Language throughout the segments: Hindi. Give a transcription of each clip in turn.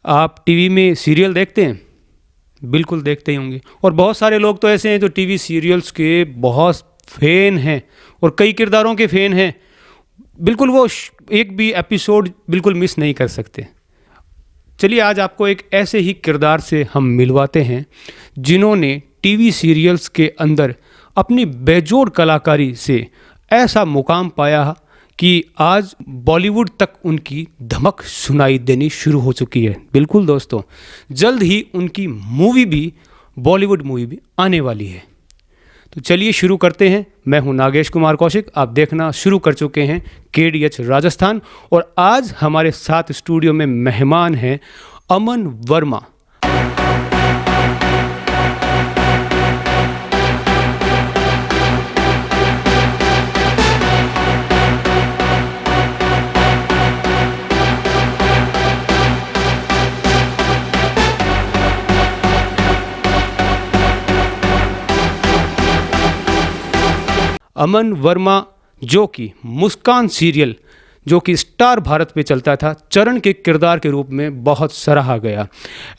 आप टीवी में सीरियल देखते हैं? बिल्कुल देखते ही होंगे। और बहुत सारे लोग तो ऐसे हैं जो टीवी सीरियल्स के बहुत फ़ैन हैं और कई किरदारों के फ़ैन हैं। बिल्कुल वो एक भी एपिसोड बिल्कुल मिस नहीं कर सकते। चलिए आज आपको एक ऐसे ही किरदार से हम मिलवाते हैं जिन्होंने टीवी सीरियल्स के अंदर अपनी बेजोड़ कलाकारी से ऐसा मुकाम पाया कि आज बॉलीवुड तक उनकी धमक सुनाई देनी शुरू हो चुकी है। बिल्कुल दोस्तों, जल्द ही उनकी मूवी भी, बॉलीवुड मूवी भी आने वाली है। तो चलिए शुरू करते हैं। मैं हूं नागेश कुमार कौशिक, आप देखना शुरू कर चुके हैं KDH राजस्थान। और आज हमारे साथ स्टूडियो में मेहमान हैं अमन वर्मा। अमन वर्मा जो कि मुस्कान सीरियल जो कि स्टार भारत पे चलता था, चरण के किरदार के रूप में बहुत सराहा गया।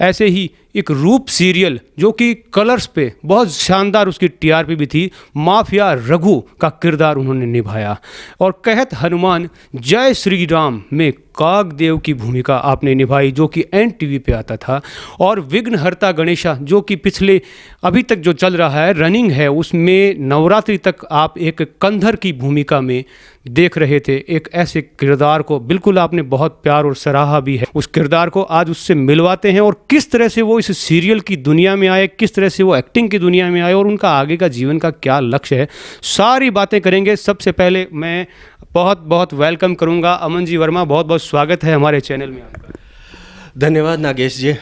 ऐसे ही एक रूप सीरियल जो कि कलर्स पे बहुत शानदार उसकी TRP भी थी, माफिया रघु का किरदार उन्होंने निभाया। और कहत हनुमान जय श्री राम में कागदेव की भूमिका आपने निभाई जो कि NTV पे आता था। और विघ्नहर्ता गणेशा जो कि पिछले अभी तक जो चल रहा है, रनिंग है, उसमें नवरात्रि तक आप एक कंधर की भूमिका में देख रहे थे। एक ऐसे किरदार को बिल्कुल आपने बहुत प्यार और सराहा भी है। उस किरदार को आज उससे मिलवाते हैं और किस तरह से वो इस सीरियल की दुनिया में आए, किस तरह से वो एक्टिंग की दुनिया में आए और उनका आगे का जीवन का क्या लक्ष्य है, सारी बातें करेंगे। सबसे पहले मैं बहुत बहुत वेलकम करूंगा अमन जी वर्मा, बहुत बहुत स्वागत है हमारे चैनल में आपका। धन्यवाद नागेश जी।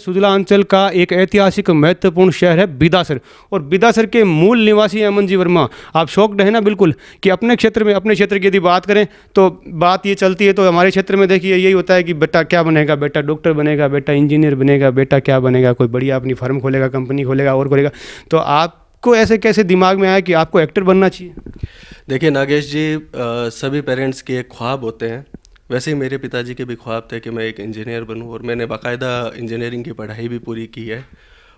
सुजला अंचल का एक ऐतिहासिक महत्वपूर्ण शहर है बिदासर, और बिदासर के मूल निवासी हैं अमन जी वर्मा। आप शॉक्ड है ना बिल्कुल कि अपने क्षेत्र की यदि बात करें तो बात ये चलती है, तो हमारे क्षेत्र में देखिए यही होता है कि बेटा क्या बनेगा, बेटा डॉक्टर बनेगा, बेटा इंजीनियर बनेगा, बेटा क्या बनेगा, कोई बढ़िया अपनी फर्म खोलेगा, कंपनी खोलेगा और खोलेगा। तो आपको ऐसे कैसे दिमाग में आया कि आपको एक्टर बनना चाहिए? देखिए नागेश जी, सभी पेरेंट्स के एक ख्वाब होते हैं। वैसे ही मेरे पिताजी के भी ख्वाब थे कि मैं एक इंजीनियर बनूं, और मैंने बाकायदा इंजीनियरिंग की पढ़ाई भी पूरी की है।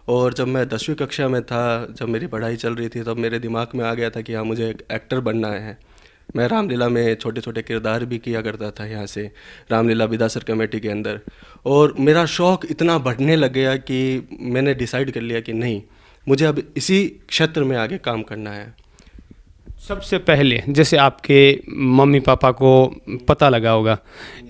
और जब मैं 10वीं कक्षा में था, जब मेरी पढ़ाई चल रही थी, तब मेरे दिमाग में आ गया था कि हाँ, मुझे एक एक्टर बनना है। मैं रामलीला में छोटे छोटे किरदार भी किया करता था यहाँ से, रामलीला बिदासर कमेटी के अंदर। और मेरा शौक़ इतना बढ़ने लग गया कि मैंने डिसाइड कर लिया कि नहीं, मुझे अब इसी क्षेत्र में आगे काम करना है। सबसे पहले जैसे आपके मम्मी पापा को पता लगा होगा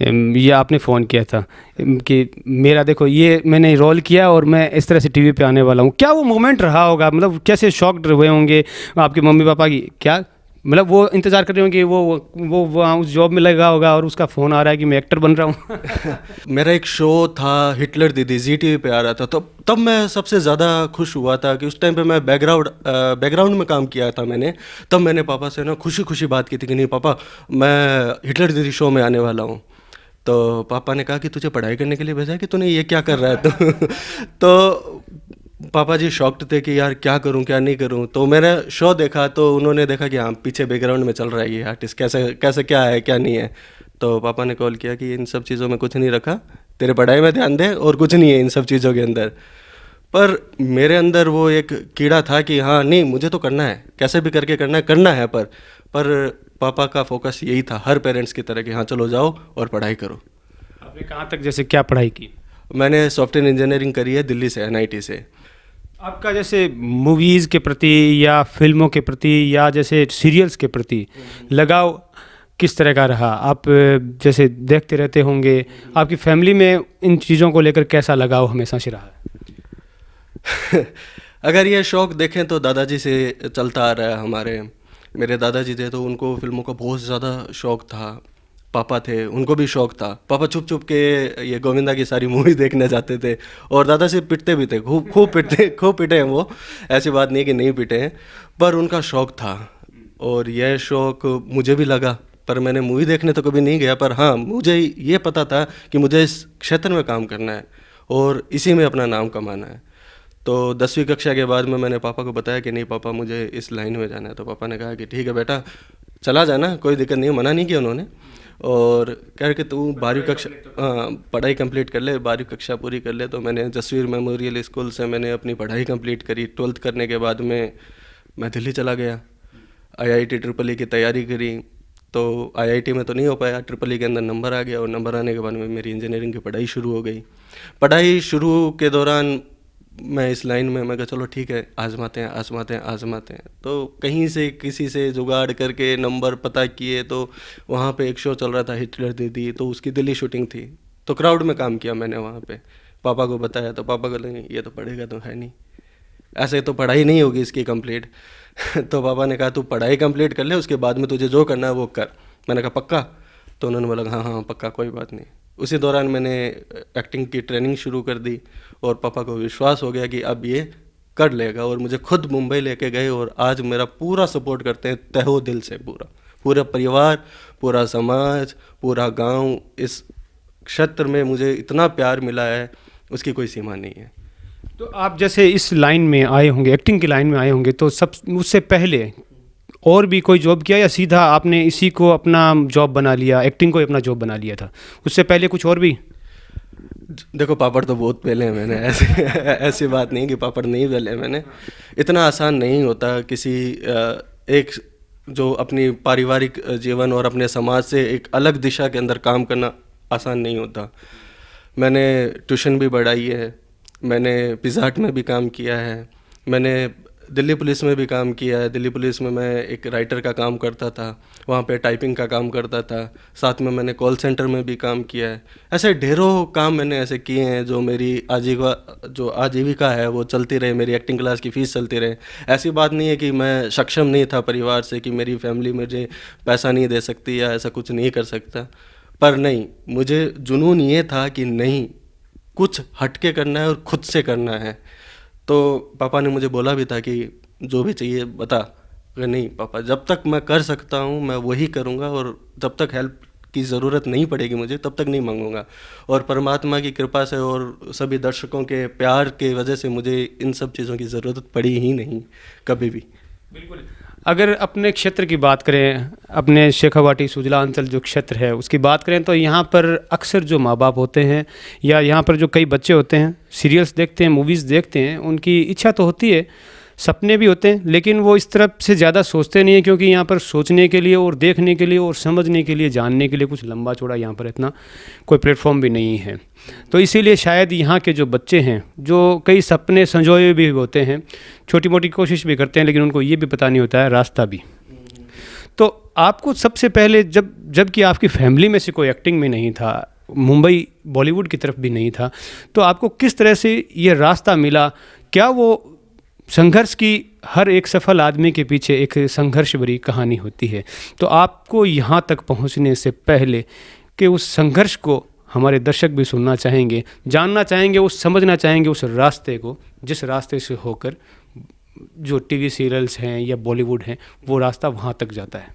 या आपने फ़ोन किया था कि मेरा देखो ये मैंने रोल किया और मैं इस तरह से टीवी पे आने वाला हूँ, क्या वो मोमेंट रहा होगा? मतलब कैसे शॉक्ड हुए होंगे आपके मम्मी पापा की? क्या मतलब वो इंतज़ार कर रहे होंगे, वो वहाँ उस जॉब में लगा होगा और उसका फ़ोन आ रहा है कि मैं एक्टर बन रहा हूँ? मेरा एक शो था हिटलर दीदी, ZTV पे आ रहा था। तब मैं सबसे ज़्यादा खुश हुआ था कि उस टाइम पे मैं बैकग्राउंड में काम किया था मैंने। तब मैंने पापा से ना खुशी खुशी बात की थी कि नहीं पापा, मैं हिटलर दीदी शो में आने वाला हूँ। तो पापा ने कहा कि तुझे पढ़ाई करने के लिए भेजा है कि तूने ये क्या कर रहा है? तो पापा जी शॉक्ड थे कि यार क्या करूं क्या नहीं करूं। तो मैंने शो देखा तो उन्होंने देखा कि हाँ, पीछे बैकग्राउंड में चल रहा है ये आर्टिस्ट, कैसे कैसे क्या है क्या नहीं है। तो पापा ने कॉल किया कि इन सब चीज़ों में कुछ नहीं रखा, तेरे पढ़ाई में ध्यान दे और कुछ नहीं है इन सब चीज़ों के अंदर। पर मेरे अंदर वो एक कीड़ा था कि हाँ नहीं, मुझे तो करना है, कैसे भी करके करना है। पर पापा का फोकस यही था, हर पेरेंट्स की तरह कि हाँ चलो जाओ और पढ़ाई करो। आपने कहाँ तक जैसे क्या पढ़ाई की? मैंने सॉफ्टवेयर इंजीनियरिंग करी है दिल्ली से, NIT से। आपका जैसे मूवीज़ के प्रति या फिल्मों के प्रति या जैसे सीरियल्स के प्रति लगाव किस तरह का रहा? आप जैसे देखते रहते होंगे, आपकी फैमिली में इन चीज़ों को लेकर कैसा लगाव हमेशा से रहा? अगर ये शौक़ देखें तो दादाजी से चलता आ रहा है हमारे। मेरे दादाजी थे तो उनको फिल्मों का बहुत ज़्यादा शौक़ था। पापा थे, उनको भी शौक था। पापा छुप छुप के ये गोविंदा की सारी मूवी देखने जाते थे, और दादा से पिटते भी थे, खूब खूब पिटे हैं वो, ऐसी बात नहीं कि नहीं पिटे हैं, पर उनका शौक था। और यह शौक मुझे भी लगा, पर मैंने मूवी देखने तो कभी नहीं गया, पर हाँ मुझे ये पता था कि मुझे इस क्षेत्र में काम करना है और इसी में अपना नाम कमाना है। तो 10वीं कक्षा के बाद में मैंने पापा को बताया कि नहीं पापा, मुझे इस लाइन में जाना है। तो पापा ने कहा कि ठीक है बेटा, चला जाना, कोई दिक्कत नहीं, मना नहीं किया उन्होंने। और कह के तू 12वीं कक्षा, हाँ, पढ़ाई कंप्लीट कर ले, 12वीं कक्षा पूरी कर ले। तो मैंने जसवीर मेमोरियल स्कूल से मैंने अपनी पढ़ाई कंप्लीट करी। 12th करने के बाद में मैं दिल्ली चला गया, IIT ट्रिपल ई की तैयारी करी। तो IIT में तो नहीं हो पाया, ट्रिपल ई के अंदर नंबर आ गया, और नंबर आने के बाद में मेरी इंजीनियरिंग की पढ़ाई शुरू हो गई। पढ़ाई शुरू के दौरान मैं इस लाइन में, मैं कहा चलो ठीक है, आजमाते हैं। तो कहीं से किसी से जुगाड़ करके नंबर पता किए, तो वहाँ पे एक शो चल रहा था हिटलर दीदी, तो उसकी दिल्ली शूटिंग थी, तो क्राउड में काम किया मैंने वहाँ पे। पापा को बताया, तो पापा को लगे ये तो पढ़ेगा तो है नहीं, ऐसे तो पढ़ाई नहीं होगी इसकी कंप्लीट। तो पापा ने कहा तू पढ़ाई कंप्लीट कर ले, उसके बाद में तुझे जो करना है वो कर। मैंने कहा पक्का? तो उन्होंने बोला हाँ हाँ पक्का, कोई बात नहीं। उसी दौरान मैंने एक्टिंग की ट्रेनिंग शुरू कर दी, और पापा को विश्वास हो गया कि अब ये कर लेगा, और मुझे खुद मुंबई लेके गए, और आज मेरा पूरा सपोर्ट करते हैं तहो दिल से। पूरा परिवार, पूरा समाज, पूरा गांव, इस क्षेत्र में मुझे इतना प्यार मिला है, उसकी कोई सीमा नहीं है। तो आप जैसे इस लाइन में आए होंगे, एक्टिंग की लाइन में आए होंगे, तो सब उससे पहले और भी कोई जॉब किया, या सीधा आपने इसी को अपना जॉब बना लिया, एक्टिंग को ही अपना जॉब बना लिया था? उससे पहले कुछ और भी? देखो पापड़ तो बहुत पहले हैं मैंने, ऐसे ऐसी बात नहीं कि पापड़ नहीं पहले मैंने। इतना आसान नहीं होता किसी एक जो अपनी पारिवारिक जीवन और अपने समाज से एक अलग दिशा के अंदर काम करना आसान नहीं होता। मैंने ट्यूशन भी पढ़ाई है, मैंने पिज़्ज़ा हट में भी काम किया है, मैंने दिल्ली पुलिस में भी काम किया है। दिल्ली पुलिस में मैं एक राइटर का काम करता था, वहाँ पे टाइपिंग का काम करता था, साथ में मैंने कॉल सेंटर में भी काम किया है। ऐसे ढेरों काम मैंने ऐसे किए हैं जो मेरी आजीविका है वो चलती रहे, मेरी एक्टिंग क्लास की फ़ीस चलती रहे। ऐसी बात नहीं है कि मैं सक्षम नहीं था परिवार से, कि मेरी फैमिली मुझे पैसा नहीं दे सकती या ऐसा कुछ नहीं कर सकता, पर नहीं, मुझे जुनून ये था कि नहीं, कुछ हटके करना है और खुद से करना है। तो पापा ने मुझे बोला भी था कि जो भी चाहिए बता। अगर नहीं पापा, जब तक मैं कर सकता हूँ मैं वही करूँगा, और जब तक हेल्प की ज़रूरत नहीं पड़ेगी मुझे तब तक नहीं मांगूंगा। और परमात्मा की कृपा से और सभी दर्शकों के प्यार के वजह से मुझे इन सब चीज़ों की ज़रूरत पड़ी ही नहीं कभी भी। बिल्कुल। अगर अपने क्षेत्र की बात करें, अपने शेखावाटी सुजला अंचल जो क्षेत्र है उसकी बात करें, तो यहाँ पर अक्सर जो माँ बाप होते हैं या यहाँ पर जो कई बच्चे होते हैं, सीरियल्स देखते हैं, मूवीज़ देखते हैं, उनकी इच्छा तो होती है, सपने भी होते हैं, लेकिन वो इस तरफ से ज़्यादा सोचते नहीं है, क्योंकि यहाँ पर सोचने के लिए और देखने के लिए और समझने के लिए, जानने के लिए कुछ लंबा चौड़ा यहाँ पर इतना कोई प्लेटफॉर्म भी नहीं है। तो इसीलिए शायद यहाँ के जो बच्चे हैं, जो कई सपने संजोए भी होते हैं, छोटी मोटी कोशिश भी करते हैं, लेकिन उनको ये भी पता नहीं होता है रास्ता भी। तो आपको सबसे पहले जबकि आपकी फैमिली में से कोई एक्टिंग में नहीं था, मुंबई बॉलीवुड की तरफ भी नहीं था, तो आपको किस तरह से ये रास्ता मिला? क्या वो संघर्ष की, हर एक सफल आदमी के पीछे एक संघर्ष भरी कहानी होती है, तो आपको यहाँ तक पहुँचने से पहले कि उस संघर्ष को हमारे दर्शक भी सुनना चाहेंगे, जानना चाहेंगे, वो समझना चाहेंगे उस रास्ते को, जिस रास्ते से होकर जो टीवी सीरियल्स हैं या बॉलीवुड हैं वो रास्ता वहाँ तक जाता है।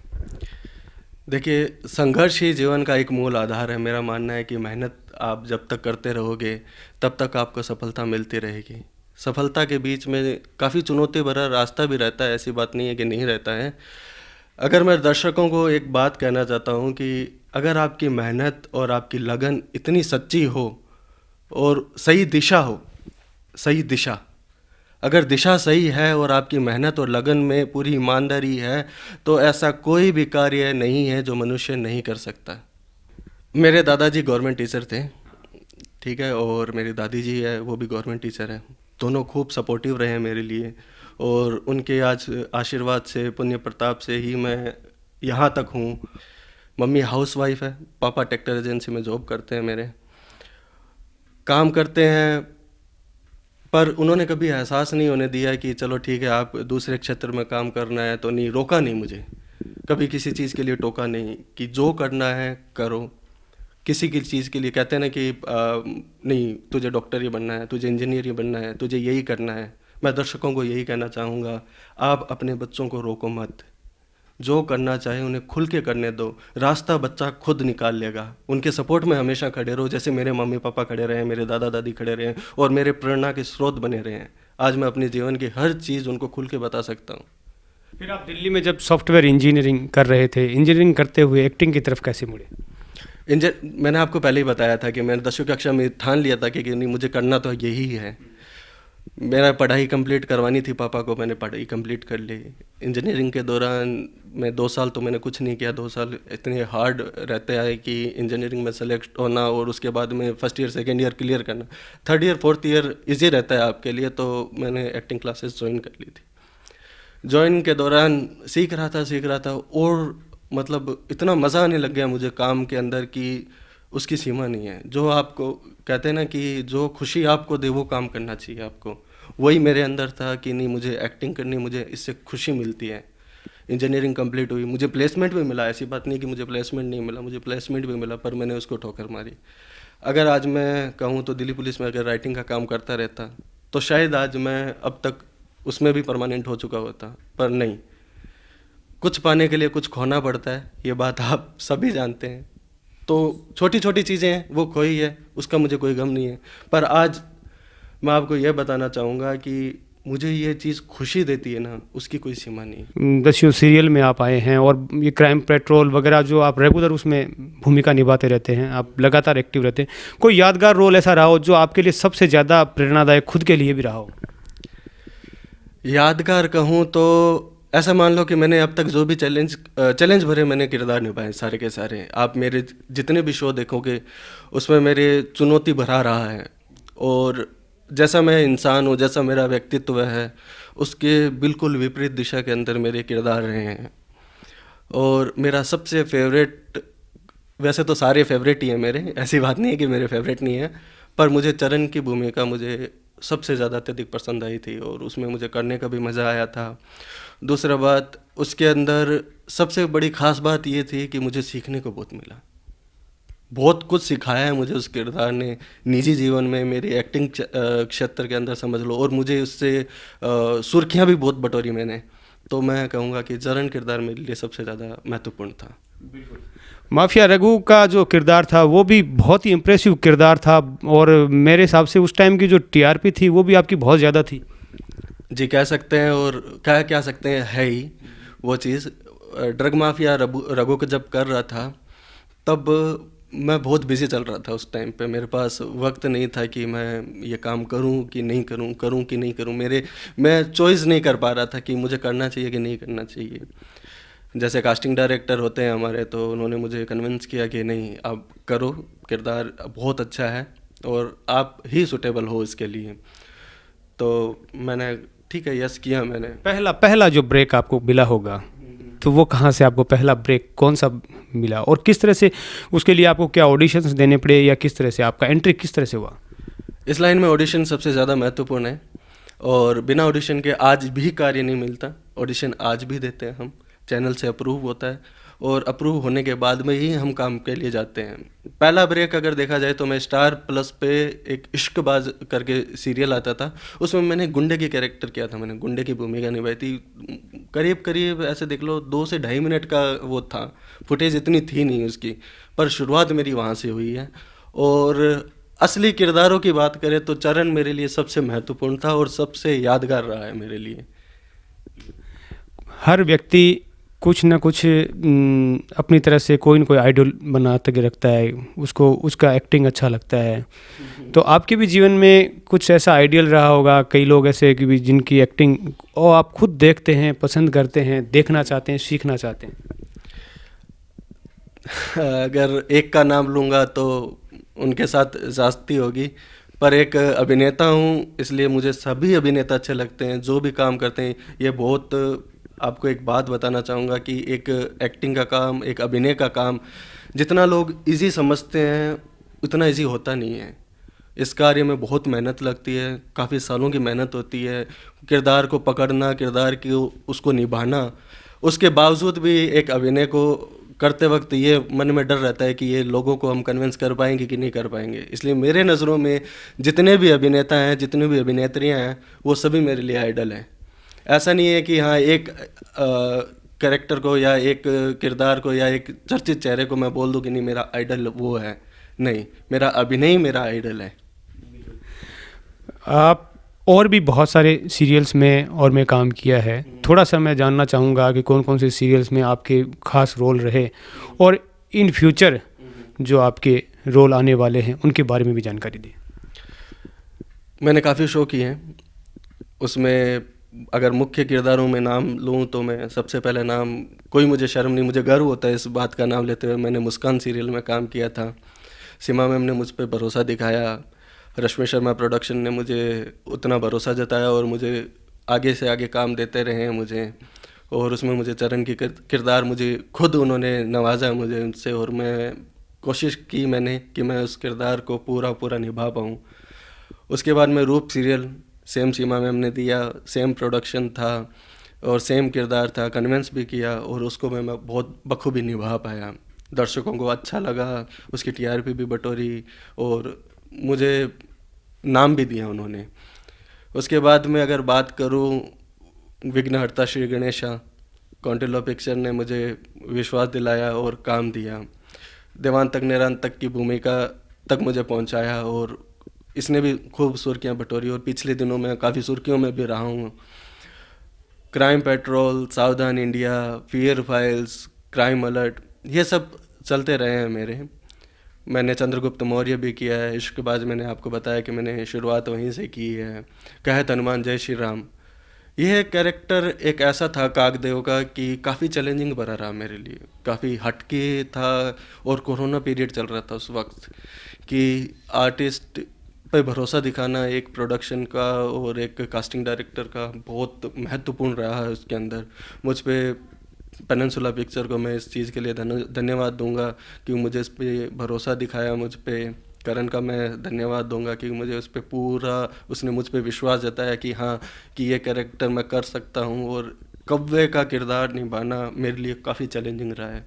देखिए, संघर्ष ही जीवन का एक मूल आधार है। मेरा मानना है कि मेहनत आप जब तक करते रहोगे तब तक आपको सफलता मिलती रहेगी। सफलता के बीच में काफ़ी चुनौती भरा रास्ता भी रहता है, ऐसी बात नहीं है कि नहीं रहता है। अगर मैं दर्शकों को एक बात कहना चाहता हूँ कि अगर आपकी मेहनत और आपकी लगन इतनी सच्ची हो और सही दिशा हो, सही दिशा, अगर दिशा सही है और आपकी मेहनत और लगन में पूरी ईमानदारी है, तो ऐसा कोई भी कार्य नहीं है जो मनुष्य नहीं कर सकता। मेरे दादाजी गवर्नमेंट टीचर थे, ठीक है, और मेरी दादी जी है वो भी गवर्नमेंट टीचर है। दोनों खूब सपोर्टिव रहे हैं मेरे लिए, और उनके आज आशीर्वाद से, पुण्य प्रताप से ही मैं यहाँ तक हूँ। मम्मी हाउसवाइफ है, पापा ट्रैक्टर एजेंसी में जॉब करते हैं, मेरे काम करते हैं, पर उन्होंने कभी एहसास नहीं होने दिया कि चलो ठीक है आप दूसरे क्षेत्र में काम करना है तो नहीं, रोका नहीं मुझे। कभी किसी चीज़ के लिए टोका नहीं कि जो करना है करो। किसी की चीज़ के लिए कहते हैं ना कि नहीं तुझे डॉक्टर ही बनना है, तुझे इंजीनियर ही बनना है, तुझे यही करना है। मैं दर्शकों को यही कहना चाहूँगा, आप अपने बच्चों को रोको मत। जो करना चाहे उन्हें खुल के करने दो, रास्ता बच्चा खुद निकाल लेगा। उनके सपोर्ट में हमेशा खड़े रहो, जैसे मेरे मम्मी पापा खड़े रहे, मेरे दादा दादी खड़े रहे और मेरे प्रेरणा के स्रोत बने रहे हैं। आज मैं अपने जीवन की हर चीज़ उनको खुल के बता सकता हूँ। फिर आप दिल्ली में जब सॉफ्टवेयर इंजीनियरिंग कर रहे थे, इंजीनियरिंग करते हुए एक्टिंग की तरफ कैसे मुड़े? मैंने आपको पहले ही बताया था कि मैंने 10वीं कक्षा में ठान लिया था कि नहीं मुझे करना तो यही है। मेरा पढ़ाई कंप्लीट करवानी थी पापा को, मैंने पढ़ाई कंप्लीट कर ली। इंजीनियरिंग के दौरान मैं 2 साल तो मैंने कुछ नहीं किया। 2 साल इतने हार्ड रहते आए कि इंजीनियरिंग में सेलेक्ट होना और उसके बाद में first year second year clear करना। Third year fourth year easy रहता है आपके लिए, तो मैंने एक्टिंग क्लासेस ज्वाइन कर ली थी। ज्वाइन के दौरान सीख रहा था और मतलब इतना मज़ा आने लग गया मुझे काम के अंदर कि उसकी सीमा नहीं है। जो आपको कहते हैं ना कि जो खुशी आपको दे वो काम करना चाहिए आपको, वही मेरे अंदर था कि नहीं मुझे एक्टिंग करनी, मुझे इससे खुशी मिलती है। इंजीनियरिंग कंप्लीट हुई, मुझे प्लेसमेंट भी मिला। ऐसी बात नहीं कि मुझे प्लेसमेंट नहीं मिला, मुझे प्लेसमेंट भी मिला, पर मैंने उसको ठोकर मारी। अगर आज मैं कहूँ तो दिल्ली पुलिस में अगर राइटिंग का काम करता रहता तो शायद आज मैं अब तक उसमें भी परमानेंट हो चुका होता, पर नहीं। कुछ पाने के लिए कुछ खोना पड़ता है, ये बात आप सभी जानते हैं। तो छोटी छोटी चीज़ें हैं वो खोई है, उसका मुझे कोई गम नहीं है। पर आज मैं आपको यह बताना चाहूँगा कि मुझे ये चीज़ खुशी देती है ना, उसकी कोई सीमा नहीं है। दस्यु सीरियल में आप आए हैं और ये क्राइम पेट्रोल वगैरह जो आप रेगुलर उसमें भूमिका निभाते रहते हैं, आप लगातार एक्टिव रहते हैं। कोई यादगार रोल ऐसा रहा हो जो आपके लिए सबसे ज़्यादा प्रेरणादायक खुद के लिए भी रहा हो? यादगार कहूँ तो ऐसा मान लो कि मैंने अब तक जो भी चैलेंज भरे मैंने किरदार निभाए सारे के सारे। आप मेरे जितने भी शो देखोगे उसमें मेरे चुनौती भरा रहा है, और जैसा मैं इंसान हूँ, जैसा मेरा व्यक्तित्व है, उसके बिल्कुल विपरीत दिशा के अंदर मेरे किरदार रहे हैं। और मेरा सबसे फेवरेट, वैसे तो सारे फेवरेट ही हैं मेरे, ऐसी बात नहीं है कि मेरे फेवरेट नहीं है, पर मुझे चरण की भूमिका मुझे सबसे ज़्यादा अत्यधिक पसंद आई थी और उसमें मुझे करने का भी मज़ा आया था। दूसरा बात, उसके अंदर सबसे बड़ी ख़ास बात ये थी कि मुझे सीखने को बहुत मिला। बहुत कुछ सिखाया है मुझे उस किरदार ने, निजी जीवन में, मेरी एक्टिंग क्षेत्र के अंदर समझ लो, और मुझे उससे सुर्खियाँ भी बहुत बटोरी मैंने। तो मैं कहूँगा कि चरण किरदार मेरे लिए सबसे ज़्यादा महत्वपूर्ण था। माफिया रघु का जो किरदार था वो भी बहुत ही इम्प्रेसिव किरदार था, और मेरे हिसाब से उस टाइम की जो टीआरपी थी वो भी आपकी बहुत ज़्यादा थी। जी कह सकते हैं, और क्या सकते हैं, है ही वो चीज़। ड्रग माफिया रघु को जब कर रहा था तब मैं बहुत बिजी चल रहा था। उस टाइम पे मेरे पास वक्त नहीं था कि मैं ये काम करूं कि नहीं करूं, करूं कि नहीं करूं। मैं चॉइस नहीं कर पा रहा था कि मुझे करना चाहिए कि नहीं करना चाहिए। जैसे कास्टिंग डायरेक्टर होते हैं हमारे, तो उन्होंने मुझे कन्विंस किया कि नहीं आप करो, किरदार बहुत अच्छा है और आप ही सुटेबल हो इसके लिए। तो मैंने ठीक है यस किया मैंने। पहला जो ब्रेक आपको मिला होगा तो वो कहाँ से आपको पहला ब्रेक कौन सा मिला, और किस तरह से उसके लिए आपको क्या ऑडिशंस देने पड़े, या किस तरह से आपका एंट्री किस तरह से हुआ? इस लाइन में ऑडिशन सबसे ज़्यादा महत्वपूर्ण है, और बिना ऑडिशन के आज भी कार्य नहीं मिलता। ऑडिशन आज भी देते हैं हम, चैनल से अप्रूव होता है, और अप्रूव होने के बाद में ही हम काम के लिए जाते हैं। पहला ब्रेक अगर देखा जाए तो मैं स्टार प्लस पे एक इश्कबाज करके सीरियल आता था, उसमें मैंने गुंडे की कैरेक्टर किया था, मैंने गुंडे की भूमिका निभाई थी। करीब ऐसे देख लो 2 से ढाई मिनट का वो था, फुटेज इतनी थी नहीं उसकी, पर शुरुआत मेरी वहाँ से हुई है। और असली किरदारों की बात करें तो चरण मेरे लिए सबसे महत्वपूर्ण था और सबसे यादगार रहा है मेरे लिए। हर व्यक्ति कुछ ना कुछ अपनी तरह से कोई ना कोई आइडल बना के रखता है, उसको उसका एक्टिंग अच्छा लगता है। तो आपके भी जीवन में कुछ ऐसा आइडियल रहा होगा, कई लोग ऐसे कि भी जिनकी एक्टिंग और आप खुद देखते हैं, पसंद करते हैं, देखना चाहते हैं, सीखना चाहते हैं? अगर एक का नाम लूँगा तो उनके साथ ज़्यादती होगी, पर एक अभिनेता हूँ इसलिए मुझे सभी अभिनेता अच्छे लगते हैं जो भी काम करते हैं। ये बहुत आपको एक बात बताना चाहूँगा कि एक एक्टिंग का काम, एक अभिनय का काम जितना लोग इजी समझते हैं उतना इजी होता नहीं है। इस कार्य में बहुत मेहनत लगती है, काफ़ी सालों की मेहनत होती है। किरदार को पकड़ना, किरदार की उसको निभाना, उसके बावजूद भी एक अभिनय को करते वक्त ये मन में डर रहता है कि ये लोगों को हम कन्विंस कर पाएंगे कि नहीं कर पाएंगे। इसलिए मेरे नज़रों में जितने भी अभिनेता हैं, जितनी भी अभिनेत्रियां हैं, वो सभी मेरे लिए आइडल हैं। ऐसा नहीं है कि हाँ एक कैरेक्टर को या एक किरदार को या एक चर्चित चेहरे को मैं बोल दूं कि नहीं मेरा आइडल वो है। नहीं, मेरा अभिनय ही मेरा आइडल है। आप और भी बहुत सारे सीरियल्स में और में काम किया है, थोड़ा सा मैं जानना चाहूँगा कि कौन कौन से सीरियल्स में आपके खास रोल रहे और इन फ्यूचर जो आपके रोल आने वाले हैं उनके बारे में भी जानकारी दें। मैंने काफ़ी शो किए हैं, उसमें अगर मुख्य किरदारों में नाम लूँ तो मैं सबसे पहले नाम, कोई मुझे शर्म नहीं, मुझे गर्व होता है इस बात का नाम लेते हुए, मैंने मुस्कान सीरियल में काम किया था। सीमा मैम ने मुझ पर भरोसा दिखाया, रश्मि शर्मा प्रोडक्शन ने मुझे उतना भरोसा जताया और मुझे आगे से आगे काम देते रहे हैं मुझे, और उसमें मुझे चरण की किरदार मुझे खुद उन्होंने नवाजा मुझे उनसे, और मैं कोशिश की मैंने कि मैं उस किरदार को पूरा पूरा निभा पाऊँ। उसके बाद में रूप सीरियल सेम सीमा मैम ने दिया, सेम प्रोडक्शन था और सेम किरदार था, कन्विंस भी किया और उसको मैं बहुत बखूबी निभा पाया। दर्शकों को अच्छा लगा, उसकी टीआरपी भी बटोरी और मुझे नाम भी दिया उन्होंने। उसके बाद में अगर बात करूं विघ्नहर्ता श्री गणेशा, कौंटिल्य पिक्चर ने मुझे विश्वास दिलाया और काम दिया। देवांतक निरांतक की भूमिका तक मुझे पहुंचाया और इसने भी खूब सुर्खियां बटोरी और पिछले दिनों में काफ़ी सुर्खियों में भी रहा हूँ। क्राइम पेट्रोल, सावधान India, fear files, crime alert, ये सब चलते रहे हैं मेरे। मैंने चंद्रगुप्त मौर्य भी किया है, इश्कबाज मैंने आपको बताया कि मैंने शुरुआत वहीं से की है। कहत हनुमान जय श्री राम, यह कैरेक्टर एक ऐसा था कागदेव का कि काफ़ी चैलेंजिंग भरा रहा मेरे लिए, काफ़ी हटके था और कोरोना पीरियड चल रहा था उस वक्त, कि आर्टिस्ट पे भरोसा दिखाना एक प्रोडक्शन का और एक कास्टिंग डायरेक्टर का बहुत महत्वपूर्ण रहा है। उसके अंदर मुझ पे पेनिनसुला पिक्चर को मैं इस चीज़ के लिए धन्यवाद दूंगा कि मुझे इस पे भरोसा दिखाया, मुझ पे करण का मैं धन्यवाद दूंगा कि मुझे उस पे पूरा उसने मुझ पे विश्वास जताया कि हाँ कि ये कैरेक्टर मैं कर सकता हूँ। और कौवे का किरदार निभाना मेरे लिए काफ़ी चैलेंजिंग रहा है।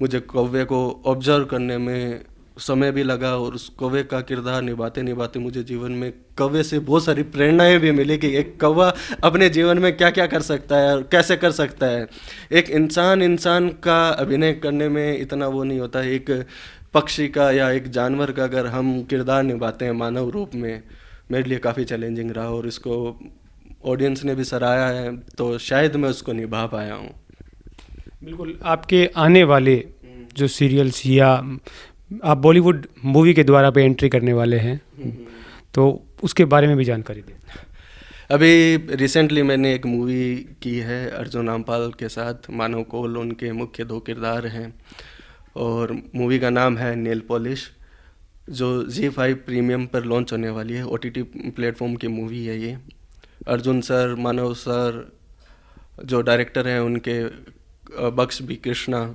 मुझे कौवे को ऑब्जर्व करने में समय भी लगा और उस कौवे का किरदार निभाते निभाते मुझे जीवन में कौवे से बहुत सारी प्रेरणाएं भी मिली कि एक कौवा अपने जीवन में क्या क्या कर सकता है और कैसे कर सकता है। एक इंसान का अभिनय करने में इतना वो नहीं होता है, एक पक्षी का या एक जानवर का अगर हम किरदार निभाते हैं मानव रूप में, मेरे लिए काफ़ी चैलेंजिंग रहा और इसको ऑडियंस ने भी सराहा है, तो शायद मैं उसको निभा पाया हूँ। बिल्कुल, आपके आने वाले जो सीरियल्स या आप बॉलीवुड मूवी के द्वारा पे एंट्री करने वाले हैं, तो उसके बारे में भी जानकारी दें। अभी रिसेंटली मैंने एक मूवी की है अर्जुन रामपाल के साथ, मानव कौल उनके मुख्य 2 किरदार हैं और मूवी का नाम है नेल पॉलिश, जो ZEE5 प्रीमियम पर लॉन्च होने वाली है। OTT प्लेटफॉर्म की मूवी है ये। अर्जुन सर, मानव सर जो डायरेक्टर हैं उनके बख्श बी कृष्णा,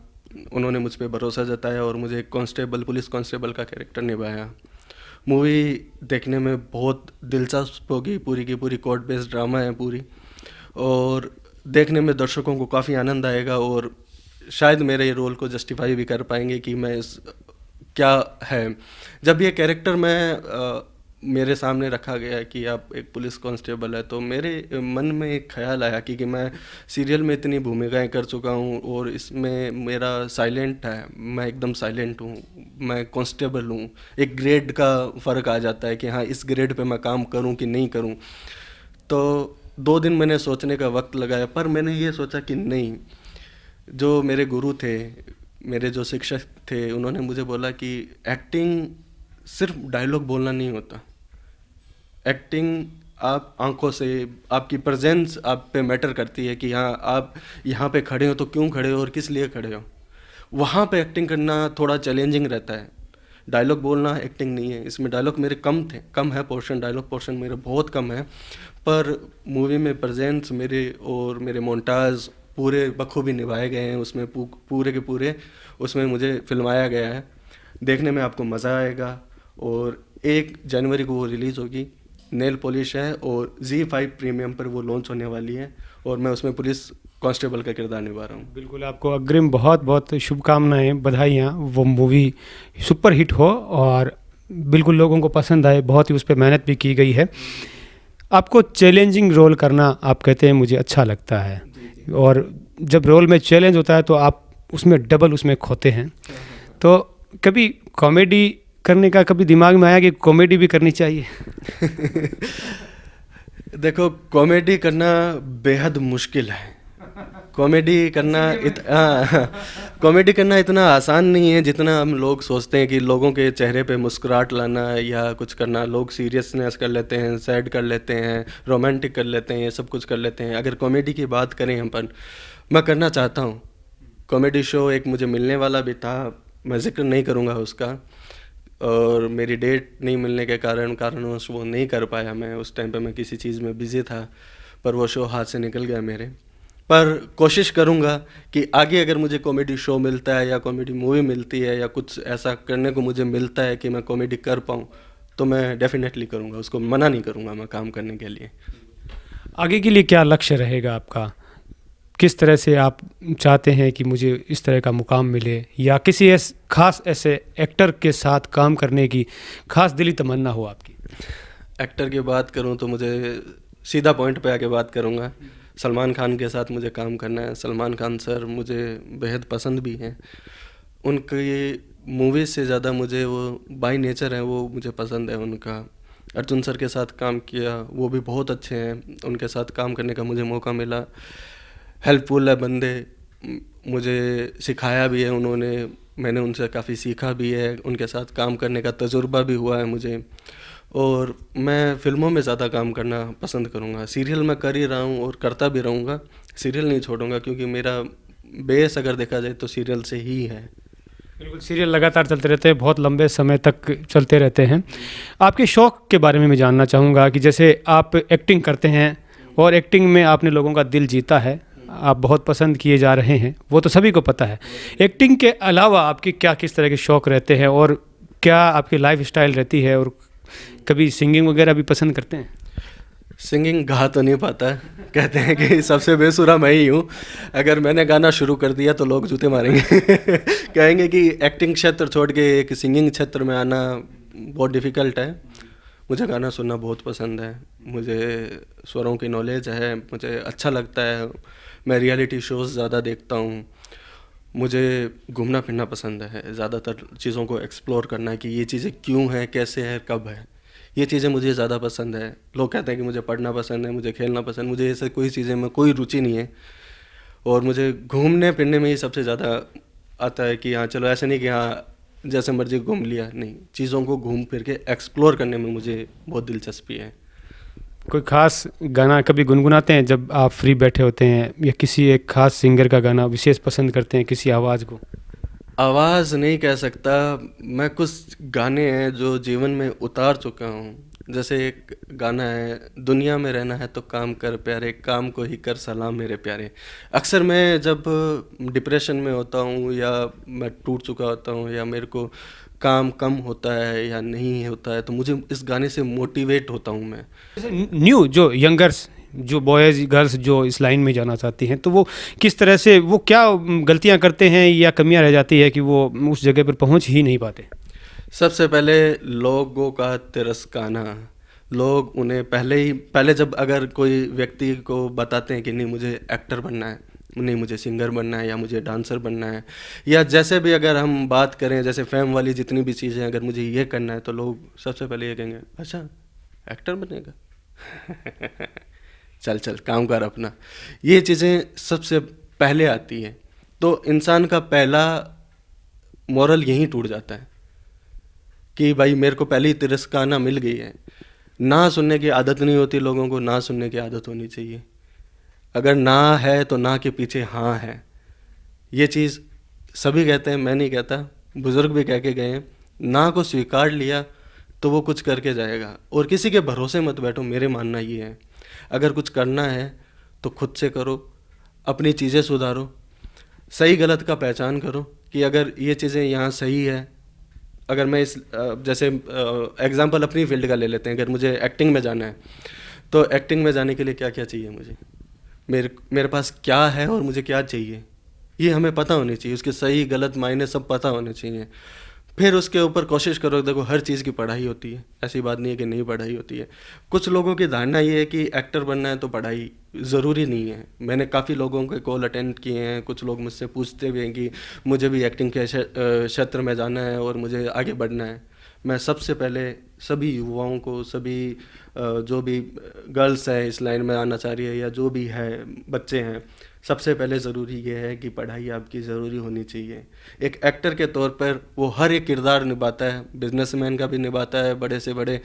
उन्होंने मुझ पर भरोसा जताया और मुझे कांस्टेबल, पुलिस कांस्टेबल का कैरेक्टर निभाया। मूवी देखने में बहुत दिलचस्प होगी, पूरी की पूरी कोर्ट बेस्ड ड्रामा है पूरी, और देखने में दर्शकों को काफ़ी आनंद आएगा और शायद मेरे ये रोल को जस्टिफाई भी कर पाएंगे कि मैं इस क्या है। जब ये कैरेक्टर मेरे सामने रखा गया कि आप एक पुलिस कांस्टेबल है, तो मेरे मन में एक ख्याल आया कि मैं सीरियल में इतनी भूमिकाएं कर चुका हूं और इसमें मेरा साइलेंट है, मैं एकदम साइलेंट हूं, मैं कांस्टेबल हूं। एक ग्रेड का फ़र्क आ जाता है कि हाँ इस ग्रेड पे मैं काम करूं कि नहीं करूं। तो 2 दिन मैंने सोचने का वक्त लगाया, पर मैंने ये सोचा कि नहीं, जो मेरे गुरु थे, मेरे जो शिक्षक थे, उन्होंने मुझे बोला कि एक्टिंग सिर्फ डायलॉग बोलना नहीं होता। एक्टिंग आप आंखों से, आपकी प्रेजेंस आप पे मैटर करती है कि हाँ आप यहाँ पे खड़े हो तो क्यों खड़े हो और किस लिए खड़े हो। वहाँ पे एक्टिंग करना थोड़ा चैलेंजिंग रहता है। डायलॉग बोलना एक्टिंग नहीं है, इसमें डायलॉग मेरे कम है पोर्शन, डायलॉग पोर्शन मेरे बहुत कम है, पर मूवी में प्रेजेंस मेरे और मेरे मोन्टाज पूरे बखूबी निभाए गए हैं। उसमें पूरे के पूरे उसमें मुझे फिल्माया गया है। देखने में आपको मज़ा आएगा और 1 जनवरी को वो रिलीज़ होगी। नेल पॉलिश है और ZEE5 प्रीमियम पर वो लॉन्च होने वाली है और मैं उसमें पुलिस कांस्टेबल का किरदार निभा रहा हूँ। बिल्कुल, आपको अग्रिम बहुत बहुत शुभकामनाएं, बधाइयाँ। वो मूवी सुपर हिट हो और बिल्कुल लोगों को पसंद आए, बहुत ही उस पे मेहनत भी की गई है। आपको चैलेंजिंग रोल करना, आप कहते हैं, मुझे अच्छा लगता है, और जब रोल में चैलेंज होता है तो आप उसमें डबल उसमें खोते हैं। तो कभी कॉमेडी करने का कभी दिमाग में आया कि कॉमेडी भी करनी चाहिए? देखो, कॉमेडी करना बेहद मुश्किल है। कॉमेडी करना कॉमेडी करना इतना आसान नहीं है जितना हम लोग सोचते हैं कि लोगों के चेहरे पे मुस्कुराहट लाना या कुछ करना। लोग सीरियसनेस कर लेते हैं, सैड कर लेते हैं, रोमांटिक कर लेते हैं, ये सब कुछ कर लेते हैं। अगर कॉमेडी की बात करें अपन, मैं करना चाहता हूँ। कॉमेडी शो एक मुझे मिलने वाला भी था, मैं जिक्र नहीं करूँगा उसका, और मेरी डेट नहीं मिलने के कारणवश वो नहीं कर पाया। मैं उस टाइम पे मैं किसी चीज़ में बिज़ी था, पर वो शो हाथ से निकल गया मेरे। पर कोशिश करूँगा कि आगे अगर मुझे कॉमेडी शो मिलता है या कॉमेडी मूवी मिलती है या कुछ ऐसा करने को मुझे मिलता है कि मैं कॉमेडी कर पाऊँ, तो मैं डेफिनेटली करूँगा, उसको मना नहीं करूँगा मैं काम करने के लिए। आगे के लिए क्या लक्ष्य रहेगा आपका? किस तरह से आप चाहते हैं कि मुझे इस तरह का मुकाम मिले, या किसी खास ऐसे एक्टर के साथ काम करने की खास दिली तमन्ना हो आपकी? एक्टर की बात करूँ तो मुझे सीधा पॉइंट पे आके बात करूँगा। सलमान खान के साथ मुझे काम करना है। सलमान खान सर मुझे बेहद पसंद भी हैं। उनकी मूवीज़ से ज़्यादा मुझे वो बाय नेचर है, वो मुझे पसंद है उनका। अर्जुन सर के साथ काम किया, वो भी बहुत अच्छे हैं, उनके साथ काम करने का मुझे मौका मिला। हेल्पफुल है बंदे, मुझे सिखाया भी है उन्होंने, मैंने उनसे काफ़ी सीखा भी है, उनके साथ काम करने का तजुर्बा भी हुआ है मुझे। और मैं फ़िल्मों में ज़्यादा काम करना पसंद करूँगा। सीरियल मैं कर ही रहा हूँ और करता भी रहूँगा, सीरियल नहीं छोड़ूंगा, क्योंकि मेरा बेस अगर देखा जाए तो सीरियल से ही है। बिल्कुल, सीरियल लगातार चलते रहते हैं, बहुत लंबे समय तक चलते रहते हैं। आपके शौक़ के बारे में मैं जानना चाहूँगा कि जैसे आप एक्टिंग करते हैं और एक्टिंग में आपने लोगों का दिल जीता है, आप बहुत पसंद किए जा रहे हैं, वो तो सभी को पता है। एक्टिंग के अलावा आपके क्या किस तरह के शौक़ रहते हैं, और क्या आपकी लाइफ स्टाइल रहती है, और कभी सिंगिंग वगैरह भी पसंद करते हैं? सिंगिंग गा तो नहीं पाता, कहते हैं कि सबसे बेसुरा मैं ही हूँ। अगर मैंने गाना शुरू कर दिया तो लोग जूते मारेंगे कहेंगे कि एक्टिंग क्षेत्र छोड़ के एक सिंगिंग क्षेत्र में आना बहुत डिफ़िकल्ट है। मुझे गाना सुनना बहुत पसंद है, मुझे स्वरों की नॉलेज है, मुझे अच्छा लगता है। मैं रियलिटी शोज़ ज़्यादा देखता हूँ। मुझे घूमना फिरना पसंद है, ज़्यादातर चीज़ों को एक्सप्लोर करना है कि ये चीज़ें क्यों हैं, कैसे है, कब है, ये चीज़ें मुझे ज़्यादा पसंद है। लोग कहते हैं कि मुझे पढ़ना पसंद है, मुझे खेलना पसंद, मुझे ऐसे कोई चीज़ें में कोई रुचि नहीं है। और मुझे घूमने फिरने में ही सबसे ज़्यादा आता है कि हाँ चलो, ऐसे नहीं कि हाँ जैसे मर्जी घूम लिया, नहीं, चीज़ों को घूम फिर के एक्सप्लोर करने में मुझे बहुत दिलचस्पी है। कोई ख़ास गाना कभी गुनगुनाते हैं जब आप फ्री बैठे होते हैं, या किसी एक ख़ास सिंगर का गाना विशेष पसंद करते हैं, किसी आवाज़ को? आवाज़ नहीं कह सकता, मैं कुछ गाने हैं जो जीवन में उतार चुका हूँ। जैसे एक गाना है, दुनिया में रहना है तो काम कर प्यारे, काम को ही कर सलाम मेरे प्यारे। अक्सर मैं जब डिप्रेशन में होता हूँ या मैं टूट चुका होता हूँ या मेरे को काम कम होता है या नहीं होता है, तो मुझे इस गाने से मोटिवेट होता हूँ मैं। जैसे न्यू जो यंगर्स, जो बॉयज़ गर्ल्स जो इस लाइन में जाना चाहती हैं, तो वो किस तरह से, वो क्या गलतियां करते हैं या कमियां रह जाती है कि वो उस जगह पर पहुंच ही नहीं पाते? सबसे पहले लोगों का तिरस्काना। लोग उन्हें पहले जब अगर कोई व्यक्ति को बताते हैं कि नहीं मुझे एक्टर बनना है, नहीं मुझे सिंगर बनना है, या मुझे डांसर बनना है, या जैसे भी अगर हम बात करें जैसे फेम वाली जितनी भी चीज़ें, अगर मुझे ये करना है, तो लोग सबसे पहले ये कहेंगे, अच्छा एक्टर बनेगा चल चल काम कर अपना। ये चीज़ें सबसे पहले आती हैं, तो इंसान का पहला मोरल यहीं टूट जाता है कि भाई मेरे को पहले ही तिरस्काना मिल गई है। ना सुनने की आदत नहीं होती लोगों को, ना सुनने की आदत होनी चाहिए। अगर ना है तो ना के पीछे हाँ है, ये चीज़ सभी कहते हैं, मैं नहीं कहता, बुज़ुर्ग भी कह के गए हैं। ना को स्वीकार लिया तो वो कुछ करके जाएगा, और किसी के भरोसे मत बैठो। मेरे मानना ये है, अगर कुछ करना है तो खुद से करो, अपनी चीज़ें सुधारो, सही गलत का पहचान करो कि अगर ये चीज़ें यहाँ सही है। अगर मैं इस जैसे एग्जांपल अपनी फील्ड का ले लेते हैं, अगर मुझे एक्टिंग में जाना है तो एक्टिंग में जाने के लिए क्या क्या चाहिए मेरे पास क्या है और मुझे क्या चाहिए, ये हमें पता होनी चाहिए, उसके सही गलत मायने सब पता होने चाहिए। फिर उसके ऊपर कोशिश करो। देखो, हर चीज़ की पढ़ाई होती है, ऐसी बात नहीं है कि नहीं पढ़ाई होती है। कुछ लोगों की धारणा ये है कि एक्टर बनना है तो पढ़ाई ज़रूरी नहीं है। मैंने काफ़ी लोगों के कॉल अटेंड किए हैं, कुछ लोग मुझसे पूछते भी हैं कि मुझे भी एक्टिंग के क्षेत्र में जाना है और मुझे आगे बढ़ना है। मैं सबसे पहले सभी युवाओं को, सभी जो भी गर्ल्स हैं इस लाइन में आना चाह रही है, या जो भी है बच्चे हैं, सबसे पहले ज़रूरी ये है कि पढ़ाई आपकी ज़रूरी होनी चाहिए। एक एक्टर के तौर पर वो हर एक किरदार निभाता है, बिजनेसमैन का भी निभाता है, बड़े से बड़े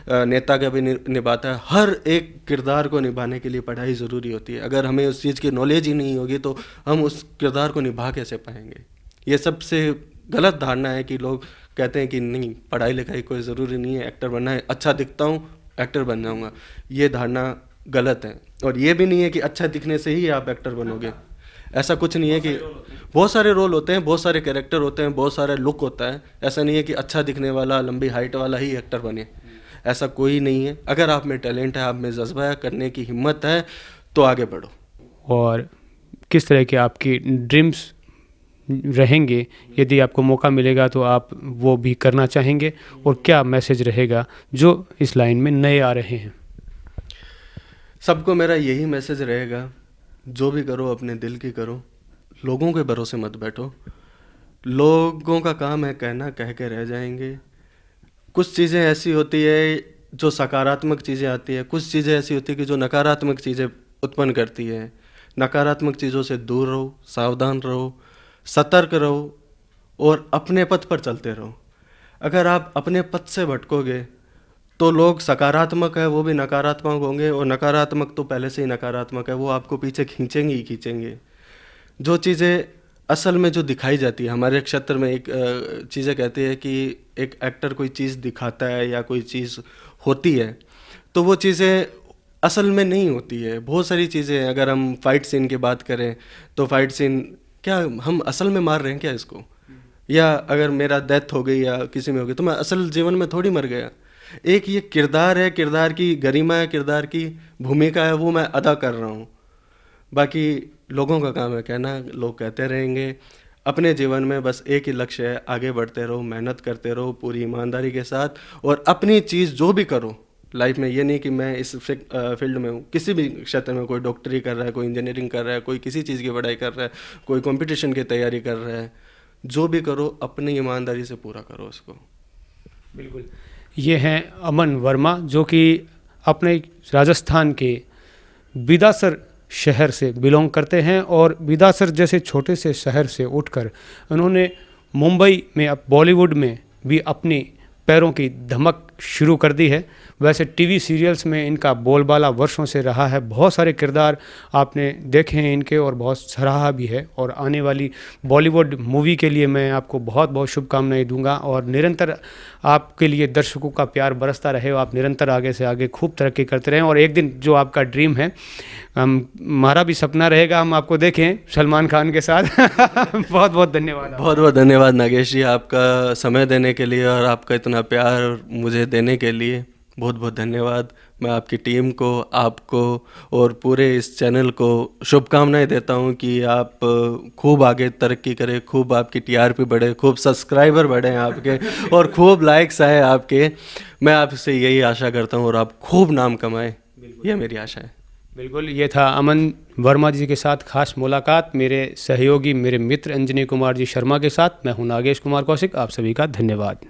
नेता का भी निभाता है। हर एक किरदार को निभाने के लिए पढ़ाई ज़रूरी होती है। अगर हमें उस चीज़ की नॉलेज ही नहीं होगी तो हम उस किरदार को निभा कैसे पाएंगे। ये सबसे गलत धारणा है कि लोग कहते हैं कि नहीं, पढ़ाई लिखाई कोई ज़रूरी नहीं है, एक्टर बनना है, अच्छा दिखता हूँ एक्टर बन जाऊँगा। ये धारणा गलत है। और ये भी नहीं है कि अच्छा दिखने से ही आप एक्टर बनोगे, ऐसा कुछ नहीं है कि बहुत सारे रोल होते हैं, बहुत सारे कैरेक्टर होते हैं, बहुत सारा लुक होता है। ऐसा नहीं है कि अच्छा दिखने वाला, लंबी हाइट वाला ही एक्टर बने, ऐसा कोई नहीं है। अगर आप में टैलेंट है, आप में जज्बा है, करने की हिम्मत है, तो आगे बढ़ो। और किस तरह के आपकी ड्रीम्स रहेंगे, यदि आपको मौका मिलेगा तो आप वो भी करना चाहेंगे, और क्या मैसेज रहेगा जो इस लाइन में नए आ रहे हैं? सबको मेरा यही मैसेज रहेगा, जो भी करो अपने दिल की करो, लोगों के भरोसे मत बैठो। लोगों का काम है कहना, कह के रह जाएंगे। कुछ चीज़ें ऐसी होती है जो सकारात्मक चीज़ें आती है, कुछ चीज़ें ऐसी होती है कि जो नकारात्मक चीज़ें उत्पन्न करती है। नकारात्मक चीज़ों से दूर रहो, सावधान रहो, सतर्क रहो और अपने पथ पर चलते रहो। अगर आप अपने पथ से भटकोगे तो लोग सकारात्मक है वो भी नकारात्मक होंगे, और नकारात्मक तो पहले से ही नकारात्मक है, वो आपको पीछे खींचेंगे ही खींचेंगे। जो चीज़ें असल में जो दिखाई जाती है हमारे क्षेत्र में, एक चीज़ें कहती है कि एक एक्टर कोई चीज़ दिखाता है या कोई चीज़ होती है तो वो चीज़ें असल में नहीं होती है। बहुत सारी चीज़ें, अगर हम फाइट सीन की बात करें तो फाइट सीन क्या हम असल में मार रहे हैं क्या इसको, या अगर मेरा डेथ हो गई या किसी में हो गई तो मैं असल जीवन में थोड़ी मर गया। एक ये किरदार है, किरदार की गरिमा है, किरदार की भूमिका है, वो मैं अदा कर रहा हूँ। बाकी लोगों का काम है कहना, लोग कहते रहेंगे। अपने जीवन में बस एक ही लक्ष्य है, आगे बढ़ते रहो, मेहनत करते रहो पूरी ईमानदारी के साथ, और अपनी चीज़ जो भी करो लाइफ में। ये नहीं कि मैं इस फील्ड में हूँ, किसी भी क्षेत्र में, कोई डॉक्टरी कर रहा है, कोई इंजीनियरिंग कर रहा है, कोई किसी चीज़ की पढ़ाई कर रहा है, कोई कंपटीशन की तैयारी कर रहा है, जो भी करो अपनी ईमानदारी से पूरा करो उसको। बिल्कुल। ये हैं अमन वर्मा, जो कि अपने राजस्थान के बिदासर शहर से बिलोंग करते हैं, और बिदासर जैसे छोटे से शहर से उठकर उन्होंने मुंबई में, अब बॉलीवुड में भी अपनी पैरों की धमक शुरू कर दी है। वैसे टीवी सीरियल्स में इनका बोलबाला वर्षों से रहा है, बहुत सारे किरदार आपने देखे हैं इनके और बहुत सराहा भी है। और आने वाली बॉलीवुड मूवी के लिए मैं आपको बहुत बहुत शुभकामनाएं दूंगा, और निरंतर आपके लिए दर्शकों का प्यार बरसता रहे, आप निरंतर आगे से आगे खूब तरक्की करते रहें, और एक दिन जो आपका ड्रीम है, हमारा भी सपना रहेगा हम आपको देखें सलमान खान के साथ। बहुत बहुत धन्यवाद। बहुत बहुत धन्यवाद नागेश जी, आपका समय देने के लिए और आपका इतना प्यार मुझे देने के लिए बहुत बहुत धन्यवाद। मैं आपकी टीम को, आपको और पूरे इस चैनल को शुभकामनाएं देता हूं कि आप खूब आगे तरक्की करें, खूब आपकी टीआरपी बढ़े, खूब सब्सक्राइबर बढ़े आपके, और खूब लाइक्स आए आपके। मैं आपसे यही आशा करता हूं, और आप खूब नाम कमाएं, यह मेरी आशा है। बिल्कुल, ये था अमन वर्मा जी के साथ खास मुलाकात, मेरे सहयोगी, मेरे मित्र अंजनी कुमार जी शर्मा के साथ। मैं हूं नागेश कुमार कौशिक, आप सभी का धन्यवाद।